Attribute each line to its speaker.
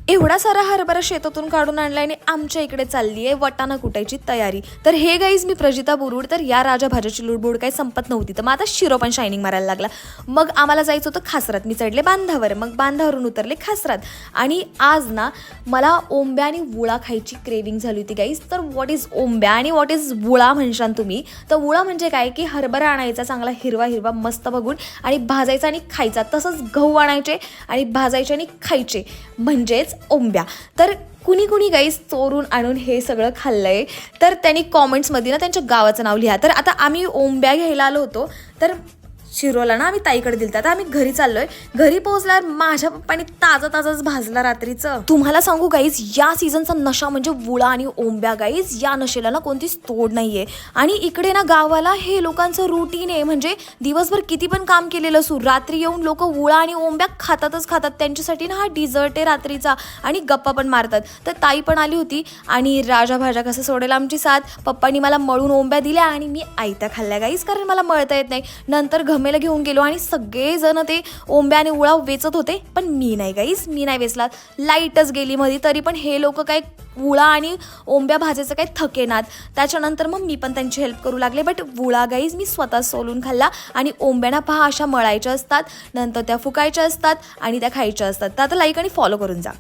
Speaker 1: एवढा सारा हरभरा शेतातून काढून आणलाय आणि आमच्या इकडे चालली आहे वाटाणा कुटायची तयारी. तर हे गाईज मी प्रजिता बुरुड. तर या राजा भाज्याची लुडबुड काही संपत नव्हती, तर मग आता शिरो पण शायनिंग मारायला लागला. मग आम्हाला जायचं होतं खासरात. मी चढले बांधावर, मग बांधावरून उतरले खासरात. आणि आज ना मला ओंब्या आणि वुळा खायची क्रेविंग झाली होती गाईज. तर व्हॉट इज ओंब्या आणि व्हॉट इज वुळा म्हणशान तुम्ही. तर वुळा म्हणजे काय की हरभरा आणायचा चांगला हिरवा हिरवा मस्त बघून आणि भाजायचा आणि खायचा. तसंच गहू आणायचे आणि भाजायचे आणि खायचे, म्हणजेच ओंब्या. तर कुणी कुणी गाईस चोरून आणून हे सगळं खाल्लंय, तर त्यांनी कॉमेंट्समध्ये ना त्यांच्या गावाचं नाव लिहा. तर आता आम्ही ओंब्या घ्यायला आलो होतो, तर शिरोला ना आम्ही ताईकडे दिलता. तर आम्ही घरी चाललोय. घरी पोहोचल्यावर माझ्या पप्पानी ताजंच भाजला रात्रीचं. तुम्हाला सांगू गाईज, या सीझनचा नशा म्हणजे वुळा आणि ओंब्या गाईज. या नशेला ना कोणतीच तोड नाहीये. आणि इकडे ना गावाला हे लोकांचं रुटीन आहे. म्हणजे दिवसभर किती पण काम केलेलं असू, रात्री येऊन लोक वुळा आणि ओंब्या खातातच खातात. त्यांच्यासाठी ना हा डिझर्ट आहे रात्रीचा, आणि गप्पा पण मारतात. तर ताई पण आली होती आणि राजा भाज्या कसं सोडेल आमची साथ. पप्पांनी मला मळून ओंब्या दिल्या आणि मी आयत्या खाल्ल्या गाईज, कारण मला मळता येत नाही. नंतर घमेला घेऊन गेलो आणि सगळेजण ते ओंब्या आणि वुळा वेचत होते, पण मी नाही गाईज, मी नाही वेचला. लाईटच गेली मध्ये, तरी पण हे लोक काय वुळा आणि ओंब्या भाजायचं काही थकेनात. त्याच्यानंतर मग मी पण त्यांची हेल्प करू लागले. बट वुळा गाईज मी स्वतः सोलून खाल्ला. आणि ओंब्याना पहा अशा मळायच्या असतात, नंतर त्या फुकायच्या असतात आणि त्या खायच्या असतात. तर आता लाईक आणि फॉलो करून जा.